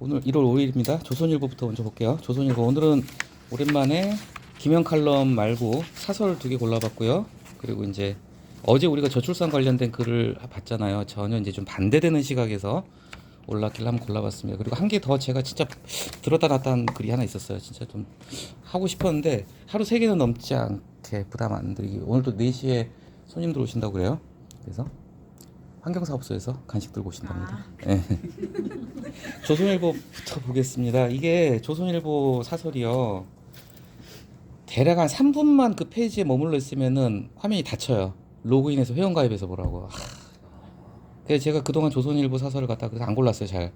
오늘 1월 5일입니다. 조선일보부터 먼저 볼게요. 조선일보 오늘은 오랜만에 김영 칼럼 말고 사설 2개 골라봤고요. 그리고 이제 어제 우리가 저출산 관련된 글을 봤잖아요. 전혀 이제 좀 반대되는 시각에서 올랐길래 한번 골라봤습니다. 그리고 한 개 더 제가 진짜 들었다 놨다 한 글이 하나 있었어요. 진짜 좀 하고 싶었는데 하루 3개는 넘지 않게 부담 안 드리기. 오늘도 4시에 손님들 오신다고 그래요. 그래서 환경사업소에서 간식 들고 오신답니다. 예. 조선일보부터 보겠습니다. 이게 조선일보 사설이요. 대략 한 3분만 그 페이지에 머물러 있으면은 화면이 닫혀요. 로그인해서 회원가입해서 보라고. 그래서 제가 그동안 조선일보 사설을 갖다가 그래서 안 골랐어요, 잘.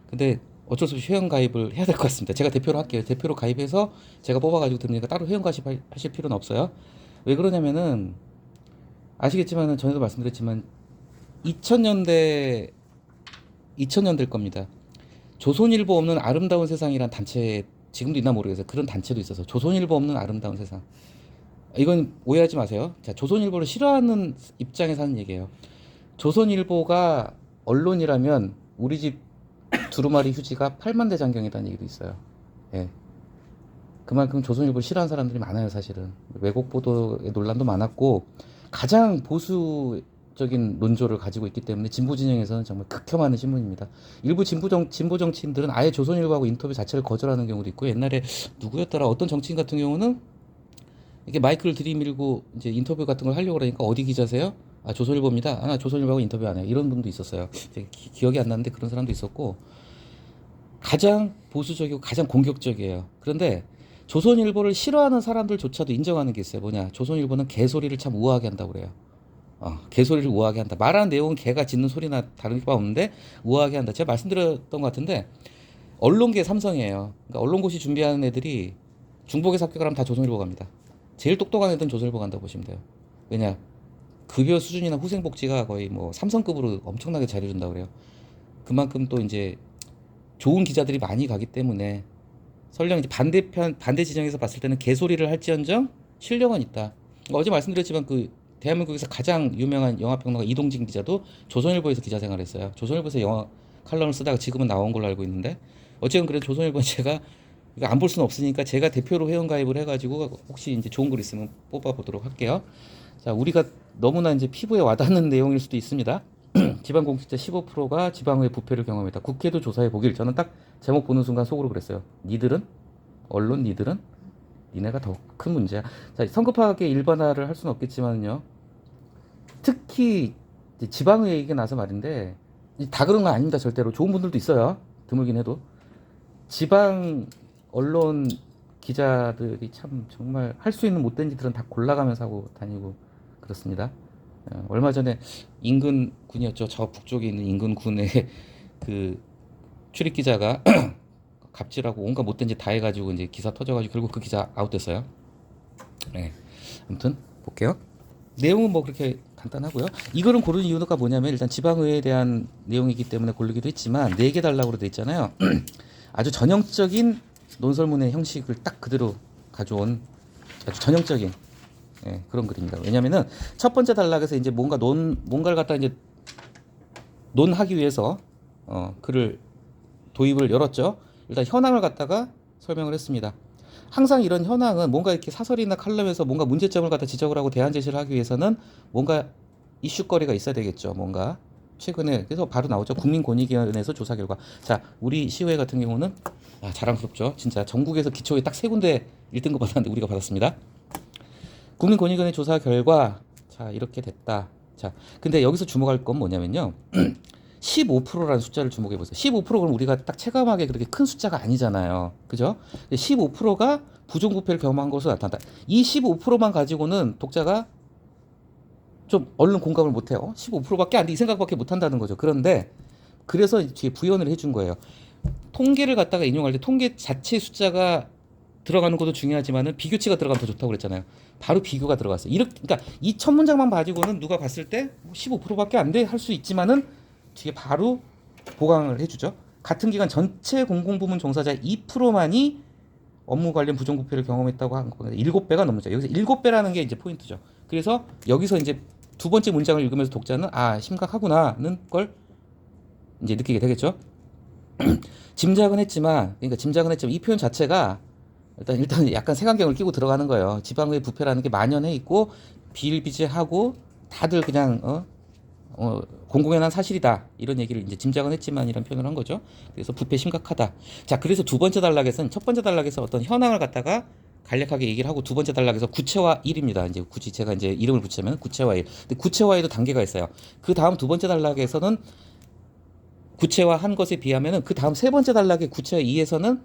근데 어쩔 수 없이 회원가입을 해야 될 것 같습니다. 제가 대표로 할게요. 대표로 가입해서 제가 뽑아가지고 드리니까 따로 회원가입 하실 필요는 없어요. 왜 그러냐면은 아시겠지만은 전에도 말씀드렸지만 2000년대일 겁니다. 조선일보 없는 아름다운 세상이란 단체 지금도 있나 모르겠어요. 그런 단체도 있어서 조선일보 없는 아름다운 세상. 이건 오해하지 마세요. 자, 조선일보를 싫어하는 입장에서 하는 얘기예요. 조선일보가 언론이라면 우리 집 두루마리 휴지가 8만 대 장경이라는 얘기도 있어요. 예. 그만큼 조선일보를 싫어하는 사람들이 많아요, 사실은. 왜곡 보도의 논란도 많았고 가장 보수적인 논조를 가지고 있기 때문에 진보 진영에서는 정말 극혐하는 신문입니다. 일부 진보 정치인들은 아예 조선일보하고 인터뷰 자체를 거절하는 경우도 있고 옛날에 누구였더라 어떤 정치인 같은 경우는 이게 마이크를 들이밀고 이제 인터뷰 같은 걸 하려고 그러니까 어디 기자세요? 아, 조선일보입니다. 아, 조선일보하고 인터뷰 안 해요. 이런 분도 있었어요. 기억이 안 나는데 그런 사람도 있었고 가장 보수적이고 가장 공격적이에요. 그런데 조선일보를 싫어하는 사람들조차도 인정하는 게 있어요. 뭐냐? 조선일보는 개소리를 참 우아하게 한다고 그래요. 개소리를 우아하게 한다. 말하는 내용은 개가 짖는 소리나 다른 게 없는데 우아하게 한다. 제가 말씀드렸던 것 같은데 언론계 삼성이에요. 그러니까 언론고시 준비하는 애들이 중복에서 합격을 하면 다 조선일보 갑니다. 제일 똑똑한 애들은 조선일보 간다고 보시면 돼요. 왜냐? 급여 수준이나 후생복지가 거의 뭐 삼성급으로 엄청나게 잘해준다고 그래요. 그만큼 또 이제 좋은 기자들이 많이 가기 때문에 설령 이제 반대 지정에서 봤을 때는 개소리를 할지언정 실력은 있다. 어제 말씀드렸지만 그 대한민국에서 가장 유명한 영화평론가 이동진 기자도 조선일보에서 기자 생활했어요. 조선일보에서 영화 칼럼을 쓰다가 지금은 나온 걸로 알고 있는데 어쨌든 그래도 조선일보 제가 이거 안 볼 수는 없으니까 제가 대표로 회원 가입을 해가지고 혹시 이제 좋은 글 있으면 뽑아보도록 할게요. 자, 우리가 너무나 이제 피부에 와닿는 내용일 수도 있습니다. 지방 공직자 15%가 지방의 부패를 경험했다. 국회도 조사해 보길. 저는 딱 제목 보는 순간 속으로 그랬어요. 니들은 언론 니들은 니네가 더 큰 문제야. 자, 성급하게 일반화를 할 수는 없겠지만요. 특히 지방의 얘기가 나서 말인데 다 그런 건 아닙니다. 절대로 좋은 분들도 있어요. 드물긴 해도 지방 언론 기자들이 참 정말 할 수 있는 못된 짓들은 다 골라가면서 하고 다니고 그렇습니다. 얼마 전에 인근 군이었죠. 저 북쪽에 있는 인근 군의 그 출입 기자가 갑질하고 온갖 못된 짓 다 해가지고 이제 기사 터져가지고 결국 그 기자 아웃됐어요. 네. 아무튼 볼게요. 내용은 뭐 그렇게 간단하고요. 이거는 고른 이유가 뭐냐면 일단 지방의회에 대한 내용이기 때문에 고르기도 했지만 4개 달라고 돼 있잖아요. 아주 전형적인 논설문의 형식을 딱 그대로 가져온 아주 전형적인 그런 글입니다. 왜냐면은 첫 번째 단락에서 이제 뭔가를 갖다 이제 논하기 위해서 글을 도입을 열었죠. 일단 현황을 갖다가 설명을 했습니다. 항상 이런 현황은 뭔가 이렇게 사설이나 칼럼에서 뭔가 문제점을 갖다 지적을 하고 대안 제시를 하기 위해서는 뭔가 이슈거리가 있어야 되겠죠. 뭔가 최근에 그래서 바로 나오죠. 국민권익위원회에서 조사 결과. 자, 우리 시의회 같은 경우는 자랑스럽죠. 진짜 전국에서 기초에 딱 3군데 1등급 받았는데 우리가 받았습니다. 국민권익위원회 조사 결과 자 이렇게 됐다. 자, 근데 여기서 주목할 건 뭐냐면요. 15%라는 숫자를 주목해 보세요. 15%는 우리가 딱 체감하게 그렇게 큰 숫자가 아니잖아요. 그죠? 15%가 부정부패를 경험한 것으로 나타났다. 이 15%만 가지고는 독자가 좀 얼른 공감을 못해요. 15%밖에 안 돼. 이 생각밖에 못한다는 거죠. 그런데 그래서 뒤에 부연을 해준 거예요. 통계를 갖다가 인용할 때 통계 자체 숫자가 들어가는 것도 중요하지만은 비교치가 들어가면 더 좋다고 그랬잖아요. 바로 비교가 들어갔어요. 그러니까 이 첫 문장만 가지고는 누가 봤을 때 15%밖에 안 돼 할 수 있지만은 뒤에 바로 보강을 해주죠. 같은 기간 전체 공공부문 종사자 2%만이 업무 관련 부정부패를 경험했다고 한 거는 7배가 넘죠. 여기서 7배라는 게 이제 포인트죠. 그래서 여기서 이제 두 번째 문장을 읽으면서 독자는 심각하구나는 걸 이제 느끼게 되겠죠. 짐작은 했지만 이 표현 자체가 일단 약간 색안경을 끼고 들어가는 거예요. 지방의 부패라는 게 만연해 있고 비일비재하고 다들 그냥 공공연한 사실이다 이런 얘기를 이제 짐작은 했지만 이런 표현을 한 거죠. 그래서 부패 심각하다. 자, 그래서 두 번째 단락에서는 첫 번째 단락에서 어떤 현황을 갖다가 간략하게 얘기를 하고 두 번째 단락에서 구체화 1입니다. 이제 굳이 제가 이제 이름을 붙이면 구체화 1. 근데 구체화에도 단계가 있어요. 그 다음 두 번째 단락에서는 구체화한 것에 비하면은 그 다음 세 번째 단락의 구체화 2에서는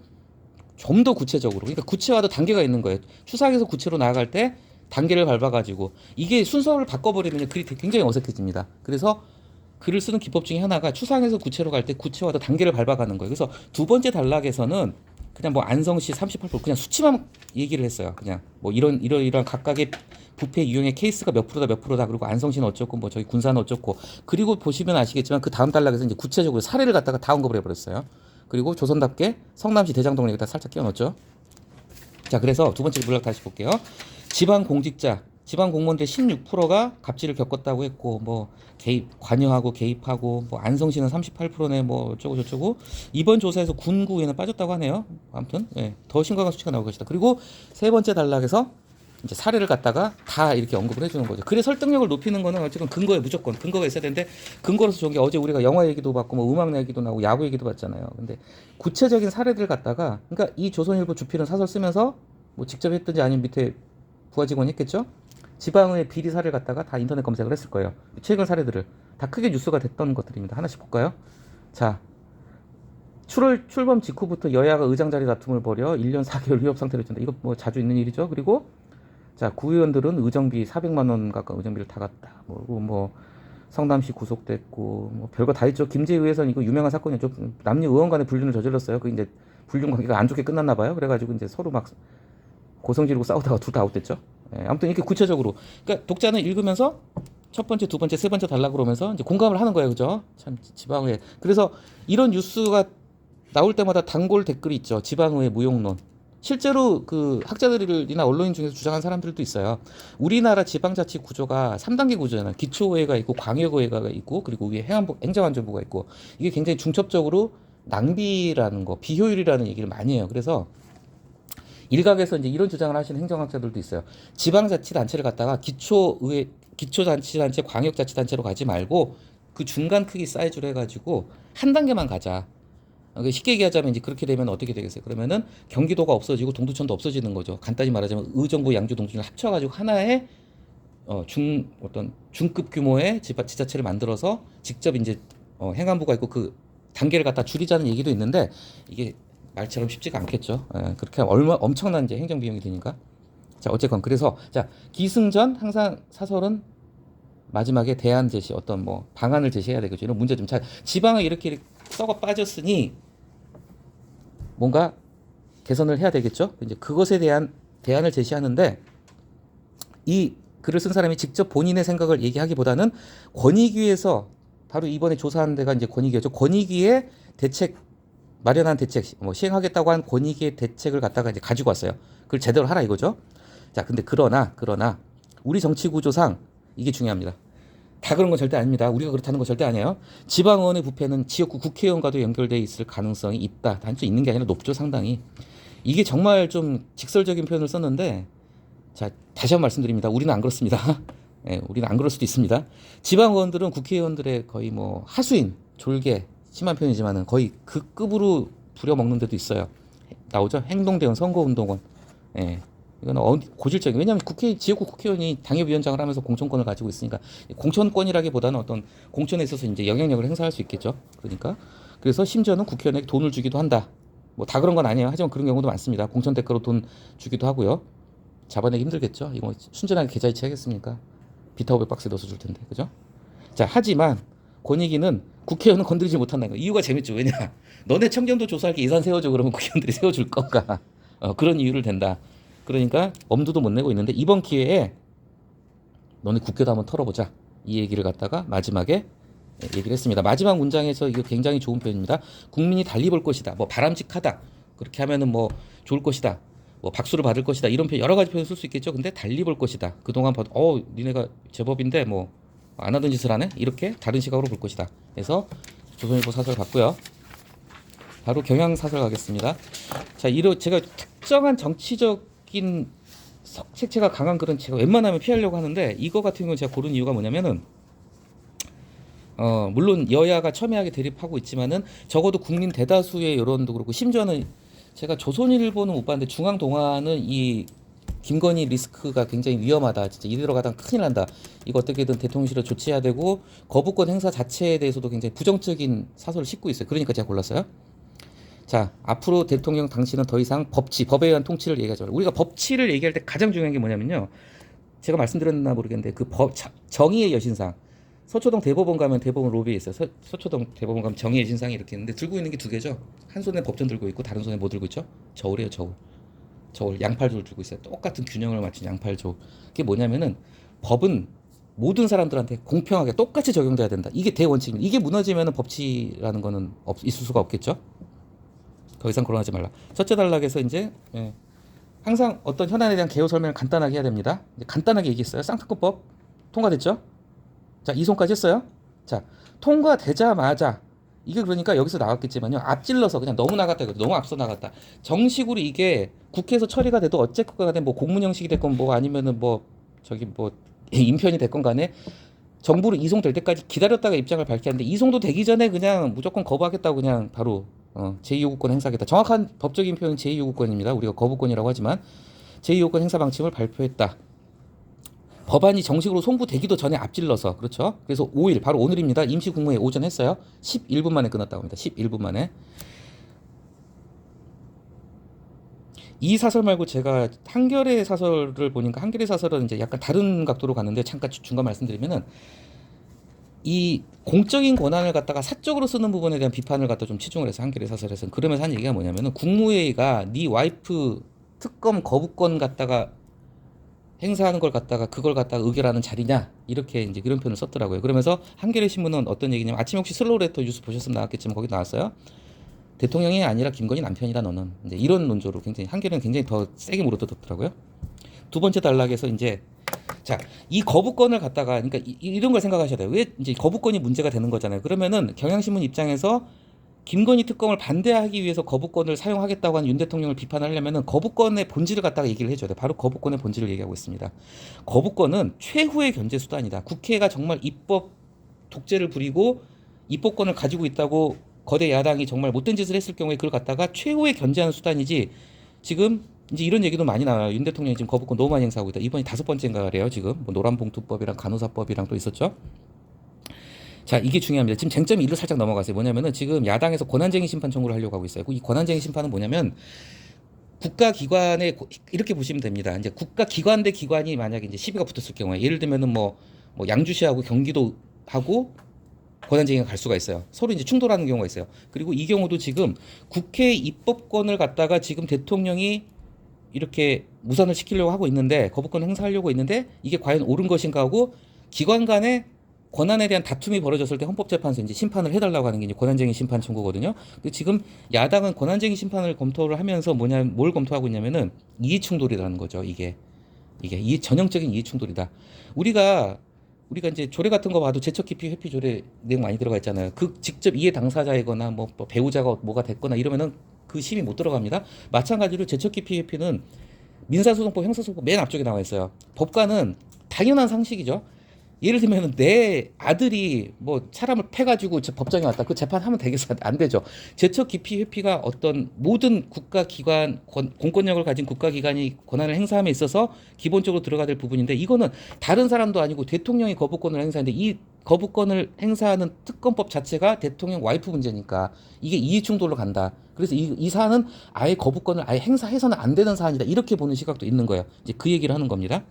좀 더 구체적으로, 그러니까 구체화도 단계가 있는 거예요. 추상에서 구체로 나아갈 때 단계를 밟아가지고 이게 순서를 바꿔버리면 글이 굉장히 어색해집니다. 그래서 글을 쓰는 기법 중에 하나가 추상에서 구체로 갈 때 구체화도 단계를 밟아가는 거예요. 그래서 두 번째 단락에서는 그냥 뭐 안성시 38% 그냥 수치만 얘기를 했어요. 그냥 뭐 이런 각각의 부패 유형의 케이스가 몇 프로다 그리고 안성시는 어쩌고 뭐 저희 군사는 어쩌고, 그리고 보시면 아시겠지만 그 다음 단락에서 이제 구체적으로 사례를 갖다가 다 언급을 해버렸어요. 그리고 조선답게 성남시 대장동 얘기다 살짝 끼워넣었죠. 자, 그래서 두 번째 문락 다시 볼게요. 지방 공직자, 지방 공무원들 16%가 갑질을 겪었다고 했고, 뭐 관여하고 개입하고, 뭐 안성시는 38%네, 뭐 어쩌고 저쩌고. 이번 조사에서 군구에는 빠졌다고 하네요. 아무튼 더 심각한 수치가 나올 것이다. 그리고 세 번째 단락에서 이제 사례를 갖다가 다 이렇게 언급을 해주는 거죠. 글의 설득력을 높이는 거는 어쨌든 근거에 무조건 근거가 있어야 되는데, 근거로서 좋은 게 어제 우리가 영화 얘기도 봤고 뭐 음악 얘기도 나오고 야구 얘기도 봤잖아요. 근데 구체적인 사례들 갖다가, 그러니까 이 조선일보 주필은 사설 쓰면서 뭐 직접 했든지 아니면 밑에 부하 직원이 했겠죠. 지방의 비리 사례를 갖다가 다 인터넷 검색을 했을 거예요. 최근 사례들을 다 크게 뉴스가 됐던 것들입니다. 하나씩 볼까요? 자, 출범 직후부터 여야가 의장 자리 다툼을 벌여 1년 4개월 위협 상태로 있다. 이거 뭐 자주 있는 일이죠. 그리고 자, 구의원들은 의정비 400만 원 가까운 의정비를 다 갔다. 뭐 성남시 구속됐고 뭐 별거 다 있죠. 김제의회에서는 이거 유명한 사건이었죠. 남녀 의원 간의 불륜을 저질렀어요. 그 이제 불륜 관계가 안 좋게 끝났나 봐요. 그래가지고 이제 서로 막 고성 지르고 싸우다가 둘 다 아웃됐죠. 아무튼 이렇게 구체적으로, 그러니까 독자는 읽으면서 첫 번째, 두 번째, 세 번째 단락으로 오면서 이제 공감을 하는 거예요, 그죠? 참 지방의회. 그래서 이런 뉴스가 나올 때마다 단골 댓글이 있죠. 지방의회 무용론. 실제로 그 학자들이나 언론인 중에서 주장한 사람들도 있어요. 우리나라 지방자치 구조가 3단계 구조잖아요. 기초의회가 있고 광역의회가 있고 그리고 위에 행정안전부가 있고, 이게 굉장히 중첩적으로 낭비라는 거, 비효율이라는 얘기를 많이 해요. 그래서 일각에서 이제 이런 주장을 하시는 행정학자들도 있어요. 지방자치단체를 갖다가 기초의회, 기초자치단체, 광역자치단체로 가지 말고 그 중간 크기 사이즈로 해가지고 한 단계만 가자. 쉽게 얘기하자면 이제 그렇게 되면 어떻게 되겠어요? 그러면은 경기도가 없어지고 동두천도 없어지는 거죠. 간단히 말하자면 의정부, 양주, 동주를 합쳐가지고 하나의 어떤 중급 규모의 지자체를 만들어서 직접 이제 행안부가 있고 그 단계를 갖다 줄이자는 얘기도 있는데, 이게 말처럼 쉽지가 않겠죠. 그렇게 엄청난 이제 행정 비용이 드니까. 자, 어쨌건 그래서 자, 기승전 항상 사설은 마지막에 대안 제시, 어떤 뭐 방안을 제시해야 되겠죠. 이런 문제점. 자, 지방을 이렇게 썩어 빠졌으니 뭔가 개선을 해야 되겠죠. 이제 그것에 대한 대안을 제시하는데, 이 글을 쓴 사람이 직접 본인의 생각을 얘기하기보다는 권익위에서, 바로 이번에 조사한 데가 이제 권익위였죠. 권익위의 마련한 대책, 뭐 시행하겠다고 한 권익위의 대책을 갖다가 이제 가지고 왔어요. 그걸 제대로 하라 이거죠. 자, 근데 그러나 우리 정치 구조상 이게 중요합니다. 다 그런 건 절대 아닙니다. 우리가 그렇다는 건 절대 아니에요. 지방의원의 부패는 지역구 국회의원과도 연결돼 있을 가능성이 있다. 단지 있는 게 아니라 높죠, 상당히. 이게 정말 좀 직설적인 표현을 썼는데, 자, 다시 한번 말씀드립니다. 우리는 안 그렇습니다. 우리는 안 그럴 수도 있습니다. 지방의원들은 국회의원들의 거의 뭐 하수인, 졸개, 심한 표현이지만은 거의 그 급으로 부려먹는 데도 있어요. 나오죠? 행동대원, 선거운동원. 이거는 고질적인, 왜냐하면 지역구 국회의원이 당협위원장을 하면서 공천권을 가지고 있으니까, 공천권이라기보다는 어떤 공천에 있어서 이제 영향력을 행사할 수 있겠죠. 그러니까 그래서 심지어는 국회의원에게 돈을 주기도 한다. 뭐 다 그런 건 아니에요. 하지만 그런 경우도 많습니다. 공천 대가로 돈 주기도 하고요. 잡아내기 힘들겠죠. 이거 순전하게 계좌이체 하겠습니까? 비타 500박스에 넣어서 줄 텐데, 그죠? 자, 하지만 권익위는 국회의원은 건드리지 못한다는 거. 이유가 재밌죠. 왜냐? 너네 청정도 조사할 게 예산 세워줘. 그러면 국회의원들이 세워줄 건가? 그런 이유를 댄다. 그러니까 엄두도 못 내고 있는데, 이번 기회에 너네 국회도 한번 털어보자. 이 얘기를 갖다가 마지막에 얘기를 했습니다. 마지막 문장에서 이거 굉장히 좋은 표현입니다. 국민이 달리 볼 것이다. 뭐 바람직하다. 그렇게 하면은 뭐 좋을 것이다. 뭐 박수를 받을 것이다. 이런 표현, 여러 가지 표현 쓸 수 있겠죠. 근데 달리 볼 것이다. 그동안 봐도 니네가 제법인데 뭐 안 하던 짓을 하네. 이렇게 다른 시각으로 볼 것이다. 그래서 조선일보 사설 봤고요. 바로 경향사설 가겠습니다. 자, 제가 특정한 정치적인 색채가 강한 글은 제가 웬만하면 피하려고 하는데 이거 같은 경우는 제가 고른 이유가 뭐냐면은 물론 여야가 첨예하게 대립하고 있지만은 적어도 국민 대다수의 여론도 그렇고 심지어는 제가 조선일보는 못 봤는데 중앙동아는 이 김건희 리스크가 굉장히 위험하다. 진짜 이대로 가다가 큰일 난다. 이거 어떻게든 대통령실에 조치해야 되고 거부권 행사 자체에 대해서도 굉장히 부정적인 사설을 싣고 있어요. 그러니까 제가 골랐어요. 자, 앞으로 대통령 당신은 더 이상 법에 의한 통치를 얘기하지 말고 우리가 법치를 얘기할 때 가장 중요한 게 뭐냐면요. 제가 말씀드렸나 모르겠는데 그 정의의 여신상 서초동 대법원 가면 대법원 로비에 있어요. 서초동 대법원 가면 정의의 여신상이 이렇게 있는데 들고 있는 게 두 개죠. 한 손에 법전 들고 있고 다른 손에 뭐 들고 있죠? 저울이에요, 저울. 저울 양팔조를 들고 있어요. 똑같은 균형을 맞춘 양팔조. 그게 뭐냐면은 법은 모든 사람들한테 공평하게 똑같이 적용돼야 된다. 이게 대원칙입니다. 이게 무너지면은 법치라는 거는 있을 수가 없겠죠. 더 이상 거론하지 말라. 첫째 단락에서 이제 항상 어떤 현안에 대한 개요 설명을 간단하게 해야 됩니다. 간단하게 얘기했어요. 쌍특권법 통과됐죠? 자, 이송까지 했어요. 자, 통과되자마자 이게 그러니까 여기서 나왔겠지만요. 앞질러서 그냥 너무 나갔다 이거 너무 앞서 나갔다. 정식으로 이게 국회에서 처리가 돼도 어쨌건 간에 뭐 공문 형식이 됐건 뭐 아니면은 뭐 저기 뭐 인편이 됐건 간에 정부로 이송될 때까지 기다렸다가 입장을 밝혀야 하는데 이송도 되기 전에 그냥 무조건 거부하겠다고 그냥 바로 제2요구권 행사하겠다. 정확한 법적인 표현은 제2요구권입니다. 우리가 거부권이라고 하지만 제2요구권 행사 방침을 발표했다. 법안이 정식으로 송부되기도 전에 앞질러서 그렇죠. 그래서 5일 바로 오늘입니다. 임시국무회 오전 했어요. 11분 만에 끝났다고 합니다. 11분 만에. 이 사설 말고 제가 한겨레 사설을 보니까 한겨레 사설은 이제 약간 다른 각도로 갔는데 잠깐 중간 말씀드리면은 이 공적인 권한을 갖다가 사적으로 쓰는 부분에 대한 비판을 갖다 좀 치중을 해서 한겨레 사설에서는 그러면서 한 얘기가 뭐냐면은 국무회의가 네 와이프 특검 거부권 갖다가 행사하는 걸 갖다가 그걸 갖다가 의결하는 자리냐 이렇게 이제 그런 표현을 썼더라고요. 그러면서 한겨레 신문은 어떤 얘기냐면 아침에 혹시 슬로우레터 뉴스 보셨으면 나왔겠지만 거기 나왔어요. 대통령이 아니라 김건희 남편이다 너는 이제 이런 논조로 굉장히 한겨레는 굉장히 더 세게 물어뜯었더라고요. 두 번째 단락에서 이제 자, 이 거부권을 갖다가 그러니까 이런 걸 생각하셔야 돼요. 왜 이제 거부권이 문제가 되는 거잖아요. 그러면은 경향신문 입장에서 김건희 특검을 반대하기 위해서 거부권을 사용하겠다고 하는 윤 대통령을 비판하려면은 거부권의 본질을 갖다가 얘기를 해줘야 돼요. 바로 거부권의 본질을 얘기하고 있습니다. 거부권은 최후의 견제 수단이다. 국회가 정말 입법 독재를 부리고 입법권을 가지고 있다고 거대 야당이 정말 못된 짓을 했을 경우에 그걸 갖다가 최후의 견제하는 수단이지. 지금 이제 이런 얘기도 많이 나와요. 윤 대통령이 지금 거부권 너무 많이 행사하고 있다. 이번이 5번째인가래요. 지금 뭐 노란봉투법이랑 간호사법이랑 또 있었죠. 자, 이게 중요합니다. 지금 쟁점이 일로 살짝 넘어가세요. 뭐냐면은 지금 야당에서 권한쟁의 심판 청구를 하려고 하고 있어요. 이 권한쟁의 심판은 뭐냐면 국가기관에 이렇게 보시면 됩니다. 이제 국가기관 대 기관이 만약에 이제 시비가 붙었을 경우에 예를 들면은 뭐 양주시하고 경기도하고 권한쟁의가 갈 수가 있어요. 서로 이제 충돌하는 경우가 있어요. 그리고 이 경우도 지금 국회 입법권을 갖다가 지금 대통령이 이렇게 무산을 시키려고 하고 있는데 거부권 행사하려고 있는데 이게 과연 옳은 것인가 하고 기관 간의 권한에 대한 다툼이 벌어졌을 때 헌법재판소 이제 심판을 해달라고 하는 게 이제 권한쟁의 심판 청구거든요. 근데 지금 야당은 권한쟁의 심판을 검토를 하면서 뭘 검토하고 있냐면은 이해충돌이라는 거죠. 이게 전형적인 이해충돌이다. 우리가 이제 조례 같은 거 봐도 제척기피 회피 조례 내용 많이 들어가 있잖아요. 그 직접 이해 당사자이거나 뭐 배우자가 뭐가 됐거나 이러면은 그 심의 못 들어갑니다. 마찬가지로 제척기피 회피는 민사소송법, 형사소송법 맨 앞쪽에 나와 있어요. 법관은 당연한 상식이죠. 예를 들면 내 아들이 뭐 사람을 패가지고 법정에 왔다. 그 재판하면 되겠어? 안 되죠. 제척 기피 회피가 어떤 모든 국가기관 공권력을 가진 국가기관이 권한을 행사함에 있어서 기본적으로 들어가야 될 부분인데 이거는 다른 사람도 아니고 대통령이 거부권을 행사하는데 이 거부권을 행사하는 특검법 자체가 대통령 와이프 문제니까 이게 이해충돌로 간다. 그래서 이 사안은 아예 거부권을 아예 행사해서는 안 되는 사안이다. 이렇게 보는 시각도 있는 거예요. 이제 그 얘기를 하는 겁니다.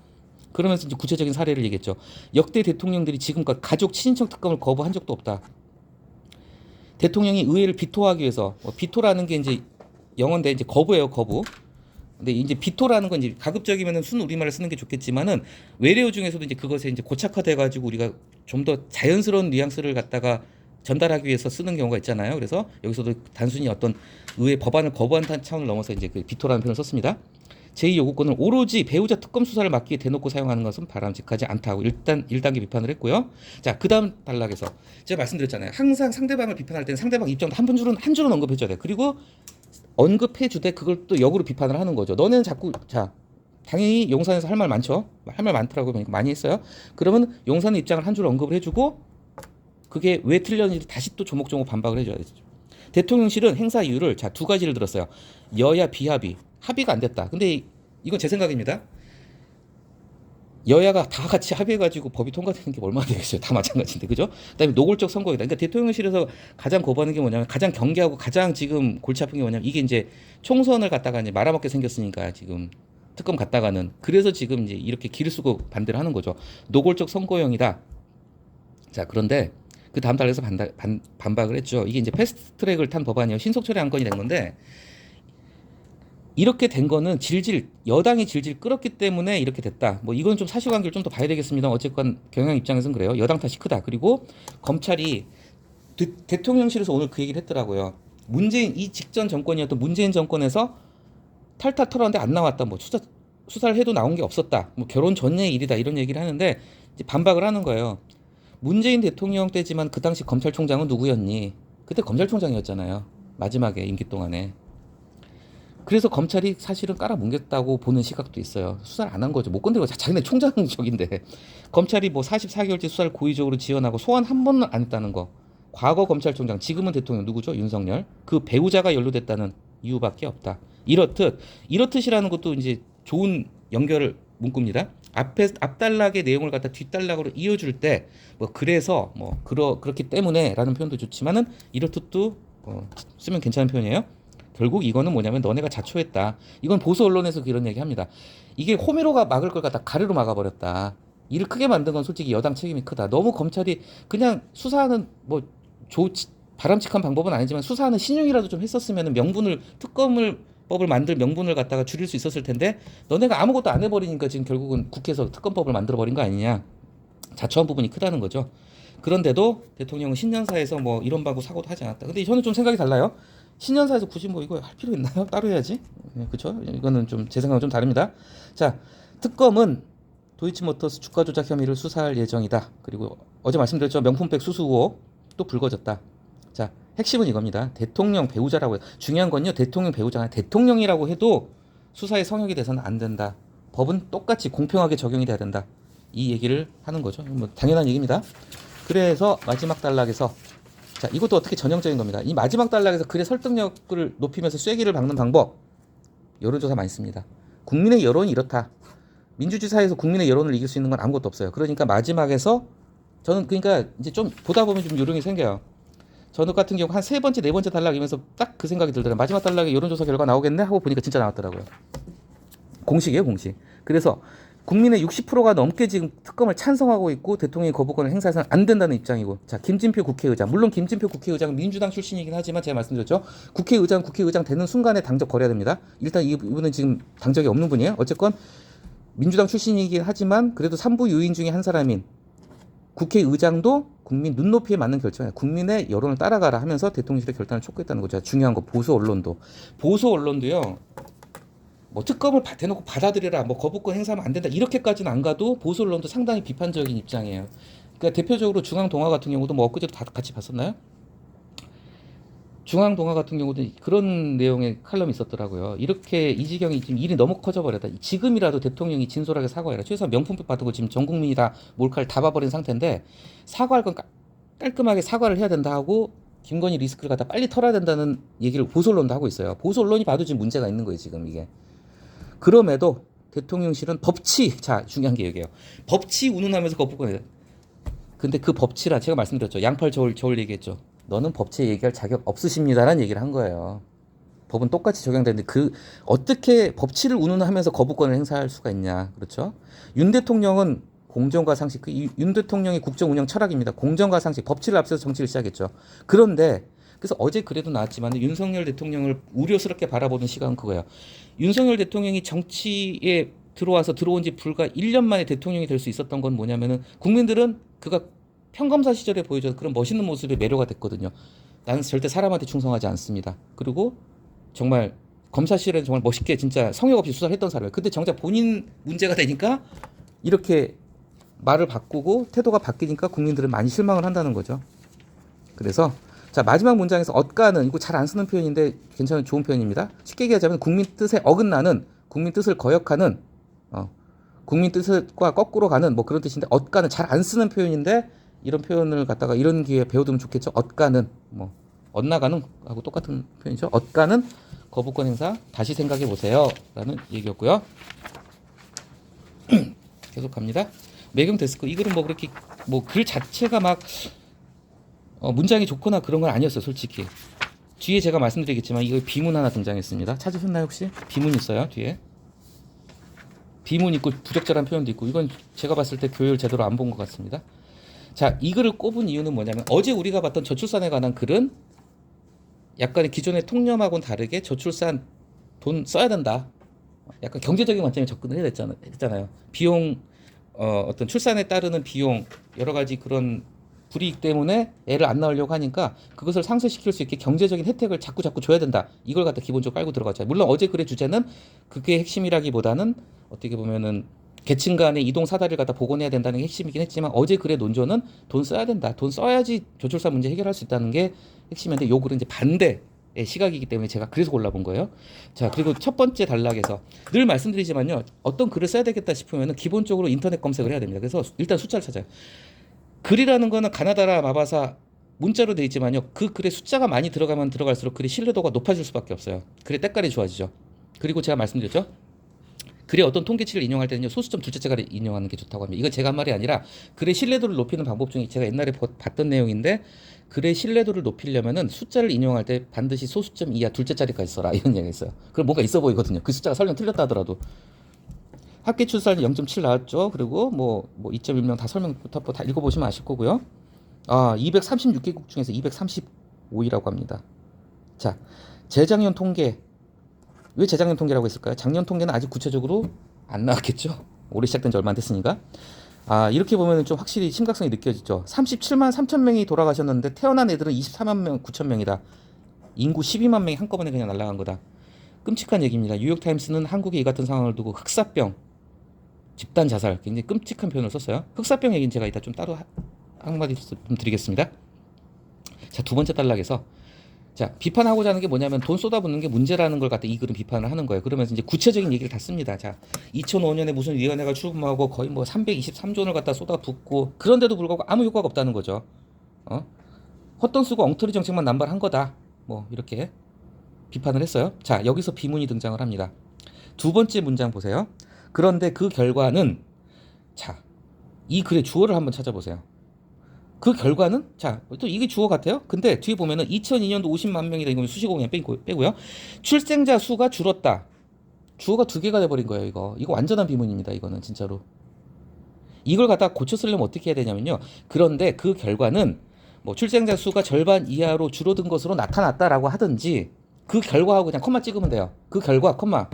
그러면서 이제 구체적인 사례를 얘기했죠. 역대 대통령들이 지금껏 가족 친인척 특검을 거부한 적도 없다. 대통령이 의회를 비토하기 위해서 비토라는 게 이제 영어인데 이제 거부예요, 거부. 근데 이제 비토라는 건 이제 가급적이면은 순 우리말을 쓰는 게 좋겠지만은 외래어 중에서도 이제 그것에 이제 고착화돼 가지고 우리가 좀 더 자연스러운 뉘앙스를 갖다가 전달하기 위해서 쓰는 경우가 있잖아요. 그래서 여기서도 단순히 어떤 의회 법안을 거부한 차원을 넘어서 이제 그 비토라는 표현을 썼습니다. 제2요구권을 오로지 배우자 특검 수사를 막기 위해 대놓고 사용하는 것은 바람직하지 않다고 일단 1단계 비판을 했고요. 자, 그다음 단락에서 제가 말씀드렸잖아요. 항상 상대방을 비판할 때는 상대방 입장도 한 줄은 언급해줘야 돼. 그리고 언급해주되 그걸 또 역으로 비판을 하는 거죠. 너네는 자꾸 자 당연히 용산에서 할 말 많죠. 할 말 많더라고요. 그러니까 많이 했어요. 그러면 용산의 입장을 한 줄 언급을 해주고 그게 왜 틀렸는지 다시 또 조목조목 반박을 해줘야 되죠. 대통령실은 행사 이유를 자 두 가지를 들었어요. 여야 비합의, 합의가 안 됐다. 근데 이건 제 생각입니다. 여야가 다 같이 합의해가지고 법이 통과되는 게 얼마나 되겠어요. 다 마찬가지인데, 그죠? 그다음에 노골적 선거이다. 그러니까 대통령실에서 가장 거부하는 게 뭐냐면 가장 경계하고 가장 지금 골치 아픈 게 뭐냐면 이게 이제 총선을 갖다가 이제 말아먹게 생겼으니까 지금 특검 갖다가는 그래서 지금 이제 이렇게 길을 쓰고 반대를 하는 거죠. 노골적 선거용이다. 자, 그런데 그 다음 달에서 반박을 했죠. 이게 이제 패스트트랙을 탄 법안이요. 신속 처리 안건이 된 건데 이렇게 된 거는 여당이 질질 끌었기 때문에 이렇게 됐다. 뭐 이건 좀 사실관계를 좀 더 봐야 되겠습니다. 어쨌건 경향 입장에서는 그래요. 여당 탓이 크다. 그리고 검찰이 대통령실에서 오늘 그 얘기를 했더라고요. 문재인 이 직전 정권이었던 문재인 정권에서 탈탈 털었는데 안 나왔다. 뭐 수사를 해도 나온 게 없었다. 뭐 결혼 전의 일이다. 이런 얘기를 하는데 이제 반박을 하는 거예요. 문재인 대통령 때지만 그 당시 검찰총장은 누구였니? 그때 검찰총장이었잖아요. 마지막에 임기 동안에. 그래서 검찰이 사실은 깔아뭉갰다고 보는 시각도 있어요. 수사를 안 한 거죠. 못 건드리고 자기네 총장적인데 검찰이 뭐 44개월째 수사를 고의적으로 지연하고 소환 한 번은 안 했다는 거. 과거 검찰총장, 지금은 대통령 누구죠? 윤석열. 그 배우자가 연루됐다는 이유밖에 없다. 이렇듯이라는 것도 이제 좋은 연결을 문구입니다. 앞단락의 내용을 갖다 뒷단락으로 이어줄 때 뭐 그래서 뭐 그렇기 때문에라는 표현도 좋지만은 이렇듯도 쓰면 괜찮은 표현이에요. 결국 이거는 뭐냐면 너네가 자초했다. 이건 보수 언론에서 그런 얘기합니다. 이게 호미로가 막을 걸 갖다 가래로 막아버렸다. 일을 크게 만든 건 솔직히 여당 책임이 크다. 너무 검찰이 그냥 수사하는 뭐 바람직한 방법은 아니지만 수사하는 신용이라도 좀 했었으면 명분을 법을 만들 명분을 갖다가 줄일 수 있었을 텐데 너네가 아무것도 안 해버리니까 지금 결국은 국회에서 특검법을 만들어버린 거 아니냐. 자초한 부분이 크다는 거죠. 그런데도 대통령은 신년사에서 뭐 이런 방구 사고도 하지 않았다. 근데 저는 좀 생각이 달라요. 신년사에서 굳이 뭐 이거 할 필요 있나요? 따로 해야지. 네, 그렇죠? 이거는 좀 제 생각은 좀 다릅니다. 자, 특검은 도이치모터스 주가 조작 혐의를 수사할 예정이다. 그리고 어제 말씀드렸죠. 명품백 수수 의혹 또 불거졌다. 자, 핵심은 이겁니다. 대통령 배우자라고 해요. 중요한 건요. 대통령 배우자가 대통령이라고 해도 수사의 성역이 돼서는 안 된다. 법은 똑같이 공평하게 적용이 돼야 된다. 이 얘기를 하는 거죠. 뭐 당연한 얘기입니다. 그래서 마지막 단락에서 자, 이것도 어떻게 전형적인 겁니다. 이 마지막 단락에서 글의 설득력을 높이면서 쐐기를 박는 방법. 여론조사 많이 씁니다. 국민의 여론이 이렇다. 민주주의 사회에서 국민의 여론을 이길 수 있는 건 아무것도 없어요. 그러니까 마지막에서 저는 그러니까 이제 좀 보다 보면 좀 요령이 생겨요. 저는 같은 경우 한 세 번째, 네 번째 단락이면서 딱 그 생각이 들더라고요. 마지막 단락에 여론조사 결과 나오겠네 하고 보니까 진짜 나왔더라고요. 공식이에요, 공식. 그래서 국민의 60%가 넘게 지금 특검을 찬성하고 있고 대통령이 거부권을 행사해서는 안 된다는 입장이고, 자, 김진표 국회의장, 물론 김진표 국회의장은 민주당 출신이긴 하지만 제가 말씀드렸죠. 국회의장 되는 순간에 당적 거려야 됩니다. 일단 이분은 지금 당적이 없는 분이에요. 어쨌건 민주당 출신이긴 하지만 그래도 3부 요인 중에 한 사람인 국회의장도 국민 눈높이에 맞는 결정이에요. 국민의 여론을 따라가라 하면서 대통령실의 결단을 촉구했다는 거죠. 중요한 거 보수 언론도요. 뭐 특검을 대놓고 받아들여라, 뭐 거부권 행사하면 안 된다 이렇게까지는 안 가도 보수 언론도 상당히 비판적인 입장이에요. 그러니까 대표적으로 중앙동아 같은 경우도 뭐 엊그제도 다 같이 봤었나요? 중앙동아 같은 경우도 그런 내용의 칼럼이 있었더라고요. 이렇게 이지경이 지금 일이 너무 커져버렸다. 지금이라도 대통령이 진솔하게 사과해라. 최소한 명품백 받고 지금 전 국민이 다 몰카를 다 봐버린 상태인데 사과할 건 깔끔하게 사과를 해야 된다 하고 김건희 리스크를 갖다 빨리 털어야 된다는 얘기를 보수 언론도 하고 있어요. 보수 언론이 봐도 지금 문제가 있는 거예요, 지금 이게. 그럼에도 대통령실은 자, 중요한 게 여기예요. 법치 운운하면서 거부권을. 근데 그 법치라 제가 말씀드렸죠. 양팔 저울 얘기했죠. 너는 법치에 얘기할 자격 없으십니다라는 얘기를 한 거예요. 법은 똑같이 적용되는데 어떻게 법치를 운운하면서 거부권을 행사할 수가 있냐. 그렇죠? 윤 대통령은 공정과 상식, 윤 대통령의 국정 운영 철학입니다. 공정과 상식, 법치를 앞세워서 정치를 시작했죠. 그런데 그래서 어제 그래도 나왔지만 윤석열 대통령을 우려스럽게 바라보는 시각은 그거예요. 윤석열 대통령이 정치에 들어온 지 불과 1년 만에 대통령이 될 수 있었던 건 뭐냐면은 국민들은 그가 평검사 시절에 보여준 그런 멋있는 모습에 매료가 됐거든요. 나는 절대 사람한테 충성하지 않습니다. 그리고 정말 검사실에 정말 멋있게 진짜 성역 없이 수사를 했던 사람이에요. 근데 정작 본인 문제가 되니까 이렇게 말을 바꾸고 태도가 바뀌니까 국민들은 많이 실망을 한다는 거죠. 그래서 자, 마지막 문장에서 엇가는, 이거 잘 안 쓰는 표현인데 괜찮은 좋은 표현입니다. 쉽게 얘기하자면 국민 뜻에 어긋나는, 국민 뜻을 거역하는, 국민 뜻과 거꾸로 가는 뭐 그런 뜻인데, 엇가는 잘 안 쓰는 표현인데 이런 표현을 갖다가 이런 기회에 배워두면 좋겠죠. 엇가는, 뭐 엇나가는 하고 똑같은 표현이죠. 엇가는 거부권 행사 다시 생각해 보세요 라는 얘기였고요. 계속 갑니다. 매경 데스크, 이 글은 뭐 그렇게 뭐 글 자체가 막 문장이 좋거나 그런 건 아니었어요, 솔직히. 뒤에 제가 말씀드리겠지만 이거 비문 하나 등장했습니다. 찾으셨나요 혹시? 비문 있어요 뒤에. 비문 있고 부적절한 표현도 있고, 이건 제가 봤을 때 교육을 제대로 안 본 것 같습니다. 자, 이 글을 꼽은 이유는 뭐냐면, 어제 우리가 봤던 저출산에 관한 글은 약간 기존의 통념하고는 다르게 저출산 돈 써야 된다, 약간 경제적인 관점에 접근을 해야 했잖아요. 비용, 어떤 출산에 따르는 비용, 여러 가지 그런 불이익 때문에 애를 안 낳으려고 하니까 그것을 상쇄시킬 수 있게 경제적인 혜택을 자꾸 줘야 된다. 이걸 갖다 기본적으로 깔고 들어가죠. 물론 어제 글의 주제는 그게 핵심이라기보다는 어떻게 보면은 계층 간의 이동 사다리를 갖다 복원해야 된다는 게 핵심이긴 했지만, 어제 글의 논조는 돈 써야 된다. 돈 써야지 저출산 문제 해결할 수 있다는 게 핵심인데, 요 글은 이제 반대의 시각이기 때문에 제가 그래서 골라본 거예요. 자, 그리고 첫 번째 단락에서 늘 말씀드리지만요, 어떤 글을 써야 되겠다 싶으면 기본적으로 인터넷 검색을 해야 됩니다. 그래서 일단 숫자를 찾아요. 글이라는 거는 가나다라 마바사 문자로 돼 있지만요, 그 글에 숫자가 많이 들어가면 들어갈수록 글의 신뢰도가 높아질 수밖에 없어요. 글의 때깔이 좋아지죠. 그리고 제가 말씀드렸죠, 글의 어떤 통계치를 인용할 때는요, 소수점 둘째 자를 인용하는 게 좋다고 합니다. 이건 제가 한 말이 아니라 글의 신뢰도를 높이는 방법 중에 제가 옛날에 봤던 내용인데, 글의 신뢰도를 높이려면은 숫자를 인용할 때 반드시 소수점 이하 둘째 자리까지 써라, 이런 얘기가 있어요. 그럼 뭔가 있어 보이거든요. 그 숫자가 설령 틀렸다 하더라도. 합계 출산이 0.7 나왔죠. 그리고 뭐 2.1명 다 설명부터 다 읽어보시면 아실 거고요. 236개국 중에서 235위라고 합니다. 자, 재작년 통계. 왜 재작년 통계라고 했을까요? 작년 통계는 아직 구체적으로 안 나왔겠죠. 올해 시작된 지 얼마 안 됐으니까. 이렇게 보면 좀 확실히 심각성이 느껴지죠. 37만 3천 명이 돌아가셨는데 태어난 애들은 24만 명 9천 명이다. 인구 12만 명이 한꺼번에 그냥 날아간 거다. 끔찍한 얘기입니다. 뉴욕타임스는 한국의 이 같은 상황을 두고 흑사병, 집단 자살, 굉장히 끔찍한 표현을 썼어요. 흑사병 얘기는 제가 이따 좀 따로 한마디 좀 드리겠습니다. 자, 두 번째 단락에서 자, 비판하고자 하는 게 뭐냐면 돈 쏟아붓는 게 문제라는 걸 갖다 이 글은 비판을 하는 거예요. 그러면서 이제 구체적인 얘기를 다 씁니다. 자, 2005년에 무슨 위원회가 출범하고 거의 뭐 323조 원을 갖다 쏟아붓고, 그런데도 불구하고 아무 효과가 없다는 거죠. 헛돈 쓰고 엉터리 정책만 남발한 거다. 뭐 이렇게 비판을 했어요. 자, 여기서 비문이 등장을 합니다. 두 번째 문장 보세요. 그런데 그 결과는, 자, 이 글의 주어를 한번 찾아보세요. 그 결과는, 자, 또 이게 주어 같아요. 근데 뒤에 보면은 2002년도 50만 명이다. 이거는 수식어 그냥 빼고요. 출생자 수가 줄었다. 주어가 두 개가 돼버린 거예요. 이거 완전한 비문입니다. 이거는 진짜로. 이걸 갖다 고쳐 쓰려면 어떻게 해야 되냐면요, 그런데 그 결과는 뭐 출생자 수가 절반 이하로 줄어든 것으로 나타났다라고 하든지, 그 결과하고 그냥 콤마 찍으면 돼요. 그 결과 콤마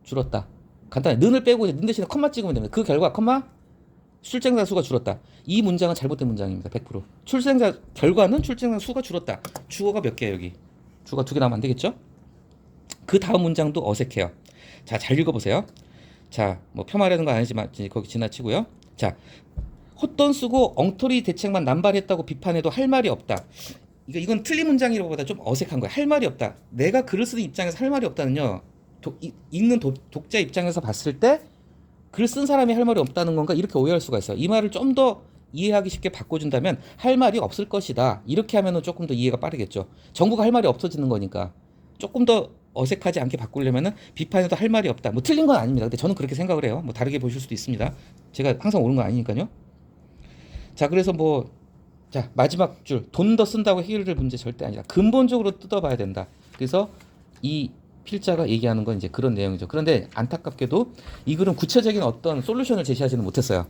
줄었다. 간단히 는을 빼고 는 대신에 콤마 찍으면 됩니다. 그 결과 콤마 출생자 수가 줄었다. 이 문장은 잘못된 문장입니다. 100%. 출생자 결과는 출생자 수가 줄었다. 주어가 몇 개야 여기? 주어가 두 개 나오면 안 되겠죠? 그 다음 문장도 어색해요. 자, 잘 읽어보세요. 자, 뭐 폄하라는 건 아니지만 거기 지나치고요. 자, 헛돈 쓰고 엉터리 대책만 남발했다고 비판해도 할 말이 없다. 이건 틀린 문장이라기보다 좀 어색한 거야. 할 말이 없다. 내가 글을 쓰는 입장에서 할 말이 없다는요, 읽는 독자 입장에서 봤을 때 글 쓴 사람이 할 말이 없다는 건가, 이렇게 오해할 수가 있어요. 이 말을 좀 더 이해하기 쉽게 바꿔준다면 할 말이 없을 것이다, 이렇게 하면은 조금 더 이해가 빠르겠죠. 정부가 할 말이 없어지는 거니까 조금 더 어색하지 않게 바꾸려면은 비판해도 할 말이 없다. 뭐 틀린 건 아닙니다. 근데 저는 그렇게 생각을 해요. 뭐 다르게 보실 수도 있습니다. 제가 항상 옳은 건 아니니까요. 자, 그래서 자, 마지막 줄, 돈 더 쓴다고 해결될 문제 절대 아니다. 근본적으로 뜯어봐야 된다. 그래서 이 필자가 얘기하는 건 이제 그런 내용이죠. 그런데 안타깝게도 이 글은 구체적인 어떤 솔루션을 제시하지는 못했어요.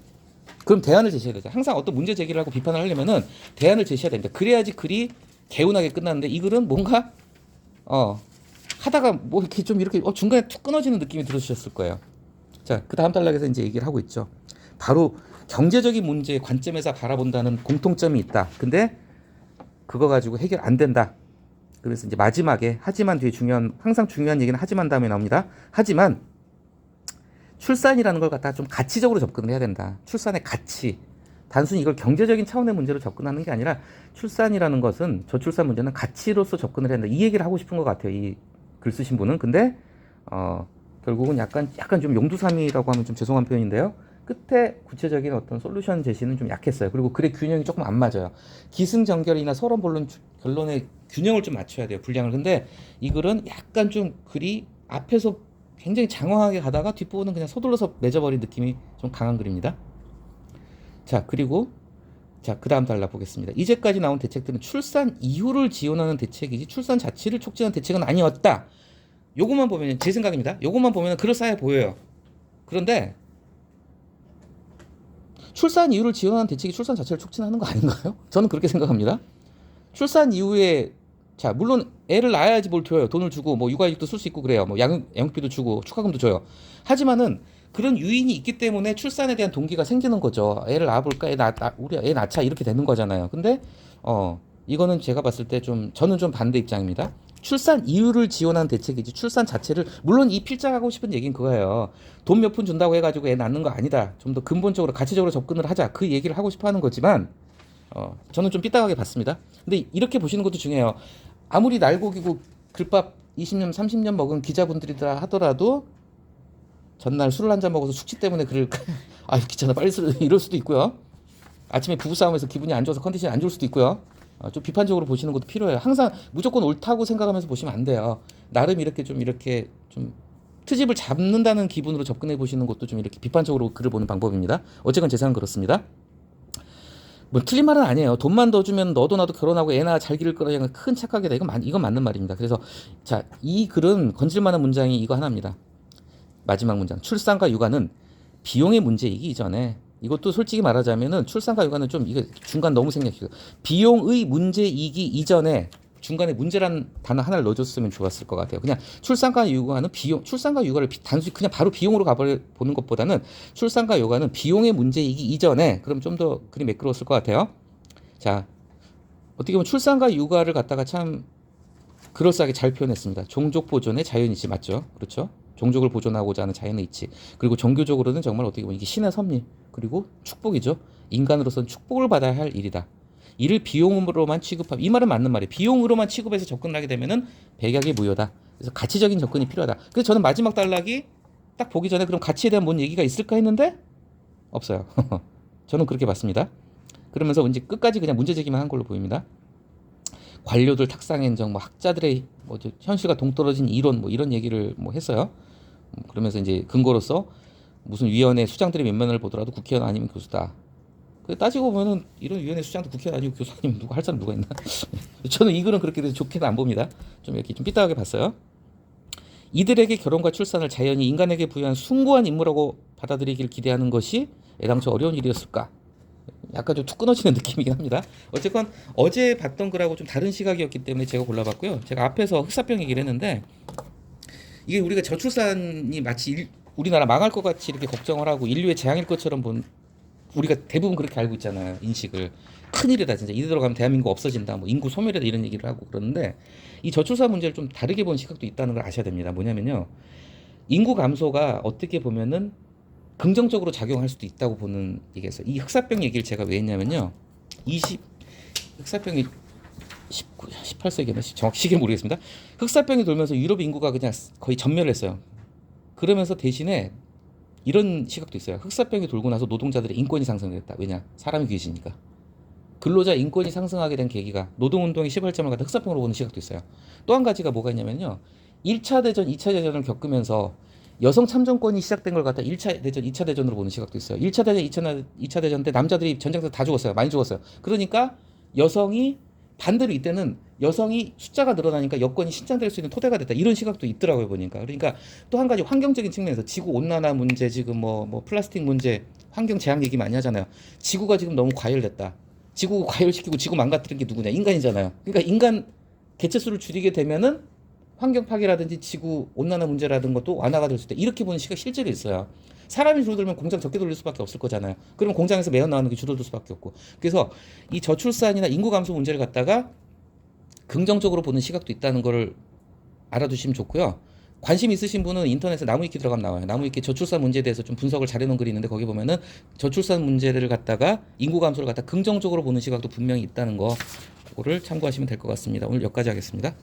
그럼 대안을 제시해야 되죠. 항상 어떤 문제 제기를 하고 비판을 하려면은 대안을 제시해야 됩니다. 그래야지 글이 개운하게 끝나는데, 이 글은 뭔가 하다가 뭐 이렇게 좀 이렇게 중간에 툭 끊어지는 느낌이 들으셨을 거예요. 자, 그 다음 단락에서 이제 얘기를 하고 있죠. 바로 경제적인 문제의 관점에서 바라본다는 공통점이 있다. 근데 그거 가지고 해결 안 된다. 그래서 이제 마지막에 하지만 뒤에 항상 중요한 얘기는 하지만 다음에 나옵니다. 하지만 출산이라는 걸 갖다가 좀 가치적으로 접근을 해야 된다. 출산의 가치. 단순히 이걸 경제적인 차원의 문제로 접근하는 게 아니라 출산이라는 것은 저출산 문제는 가치로서 접근을 해야 된다. 이 얘기를 하고 싶은 것 같아요. 이 글 쓰신 분은. 근데 결국은 약간 좀 용두사미라고 하면 좀 죄송한 표현인데요. 끝에 구체적인 어떤 솔루션 제시는 좀 약했어요. 그리고 글의 균형이 조금 안 맞아요. 기승전결이나 서론 본론 결론의 균형을 좀 맞춰야 돼요. 분량을. 근데 이 글은 약간 좀 글이 앞에서 굉장히 장황하게 가다가 뒷부분은 그냥 서둘러서 맺어버린 느낌이 좀 강한 글입니다. 자, 그리고 그 다음 달라 보겠습니다. 이제까지 나온 대책들은 출산 이후를 지원하는 대책이지 출산 자체를 촉진하는 대책은 아니었다. 요것만 보면 제 생각입니다. 요것만 보면 그럴싸해 보여요. 그런데 출산 이후를 지원하는 대책이 출산 자체를 촉진하는 거 아닌가요? 저는 그렇게 생각합니다. 출산 이후에 물론 애를 낳아야지 뭘 줘요. 돈을 주고 뭐 육아휴직도 쓸 수 있고 그래요. 뭐 양육비도 주고 축하금도 줘요. 하지만은 그런 유인이 있기 때문에 출산에 대한 동기가 생기는 거죠. 애를 낳아볼까? 우리 애 낳자 이렇게 되는 거잖아요. 근데 이거는 제가 봤을 때 저는 좀 반대 입장입니다. 출산 이후를 지원하는 대책이지 출산 자체를 물론 이 필자하고 싶은 얘기는 그거예요. 돈 몇 푼 준다고 해가지고 애 낳는 거 아니다. 좀 더 근본적으로 가치적으로 접근을 하자. 그 얘기를 하고 싶어하는 거지만 저는 좀 삐딱하게 봤습니다. 근데 이렇게 보시는 것도 중요해요. 아무리 날고기고 글밥 20년 30년 먹은 기자분들이다 하더라도 전날 술을 한 잔 먹어서 숙취 때문에 글을 아 귀찮아 빨리 쓰 이럴 수도 있고요. 아침에 부부싸움에서 기분이 안 좋아서 컨디션이 안 좋을 수도 있고요. 좀 비판적으로 보시는 것도 필요해요. 항상 무조건 옳다고 생각하면서 보시면 안 돼요. 나름 이렇게 좀 트집을 잡는다는 기분으로 접근해 보시는 것도 좀 이렇게 비판적으로 글을 보는 방법입니다. 어쨌건 제 생각은 그렇습니다. 뭐 틀린 말은 아니에요. 돈만 더 주면 너도 나도 결혼하고 애나 잘 기를 거라 큰 착각이다. 이건 맞는 말입니다. 그래서 이 글은 건질만한 문장이 이거 하나입니다. 마지막 문장. 출산과 육아는 비용의 문제이기 이전에 이것도 솔직히 말하자면은 출산과 육아는 좀 이거 중간 너무 생략해요. 비용의 문제이기 이전에 중간에 문제란 단어 하나를 넣어줬으면 좋았을 것 같아요. 그냥 출산과 육아는 출산과 육아를 단순히 그냥 바로 비용으로 가보는 것보다는 출산과 육아는 비용의 문제이기 이전에 그럼 좀 더 글이 매끄러웠을 것 같아요. 자, 어떻게 보면 출산과 육아를 갖다가 참 그럴싸하게 잘 표현했습니다. 종족 보존의 자연이치 맞죠? 그렇죠? 종족을 보존하고자 하는 자연의 이치. 그리고 종교적으로는 정말 어떻게 보면 이게 신의 섭리 그리고 축복이죠. 인간으로서는 축복을 받아야 할 일이다. 이를 비용으로만 취급하면 이 말은 맞는 말이에요. 비용으로만 취급해서 접근하게 되면은 백약의 무효다. 그래서 가치적인 접근이 필요하다. 그래서 저는 마지막 단락이 딱 보기 전에 그럼 가치에 대한 뭔 얘기가 있을까 했는데 없어요. 저는 그렇게 봤습니다. 그러면서 이제 끝까지 그냥 문제 제기만 한 걸로 보입니다. 관료들 탁상 행정, 학자들의 현실과 동떨어진 이론 이런 얘기를 했어요. 그러면서 이제 근거로서 무슨 위원회 수장들의 면면을 보더라도 국회의원 아니면 교수다. 따지고 보면은 이런 위원회 수장도 국회의원 아니고 교수 아니면 할 사람 누가 있나? 저는 이 글은 그렇게 좋게는 안 봅니다. 좀 이렇게 좀 삐딱하게 봤어요. 이들에게 결혼과 출산을 자연히 인간에게 부여한 숭고한 임무라고 받아들이길 기대하는 것이 애당초 어려운 일이었을까? 약간 좀 툭 끊어지는 느낌이긴 합니다. 어쨌건 어제 봤던 글하고 좀 다른 시각이었기 때문에 제가 골라봤고요. 제가 앞에서 흑사병 얘기를 했는데 이게 우리가 저출산이 마치 우리나라 망할 것 같이 이렇게 걱정을 하고 인류의 재앙일 것처럼 우리가 대부분 그렇게 알고 있잖아요. 인식을. 큰일이다 진짜. 이대 들어가면 대한민국 없어진다. 인구 소멸이다 이런 얘기를 하고 그러는데 이 저출산 문제를 좀 다르게 본 시각도 있다는 걸 아셔야 됩니다. 뭐냐면요. 인구 감소가 어떻게 보면은 긍정적으로 작용할 수도 있다고 보는 얘기에서 이 흑사병 얘기를 제가 왜 했냐면요. 흑사병이 18세기나 정확히 시기를 모르겠습니다. 흑사병이 돌면서 유럽 인구가 그냥 거의 전멸했어요. 그러면서 대신에 이런 시각도 있어요. 흑사병이 돌고 나서 노동자들의 인권이 상승했다. 왜냐? 사람이 귀해지니까. 근로자 인권이 상승하게 된 계기가 노동운동의 시발점을 갖다 흑사병으로 보는 시각도 있어요. 또 한 가지가 뭐가 있냐면요. 1차 대전, 2차 대전을 겪으면서 여성 참정권이 시작된 걸 갖다 1차 대전, 2차 대전으로 보는 시각도 있어요. 1차 대전, 2차 대전 때 남자들이 전쟁에서 다 죽었어요. 많이 죽었어요. 그러니까 여성이 반대로 이때는 여성이 숫자가 늘어나니까 여건이 신장될 수 있는 토대가 됐다. 이런 시각도 있더라고요, 보니까. 그러니까 또 한 가지 환경적인 측면에서 지구 온난화 문제, 지금 플라스틱 문제, 환경 재앙 얘기 많이 하잖아요. 지구가 지금 너무 과열됐다. 지구 과열시키고 지구 망가뜨린 게 누구냐? 인간이잖아요. 그러니까 인간 개체수를 줄이게 되면은 환경 파괴라든지 지구 온난화 문제라든 것도 완화가 될 수 있다. 이렇게 보는 시각 실제로 있어요. 사람이 줄어들면 공장 적게 돌릴 수밖에 없을 거잖아요. 그러면 공장에서 매연 나오는 게 줄어들 수밖에 없고. 그래서 이 저출산이나 인구 감소 문제를 갖다가 긍정적으로 보는 시각도 있다는 걸 알아두시면 좋고요. 관심 있으신 분은 인터넷에 나무위키 들어가면 나와요. 나무위키 저출산 문제에 대해서 좀 분석을 잘해놓은 글이 있는데 거기 보면은 저출산 문제를 갖다가 인구 감소를 갖다 긍정적으로 보는 시각도 분명히 있다는 거 그거를 참고하시면 될 것 같습니다. 오늘 여기까지 하겠습니다.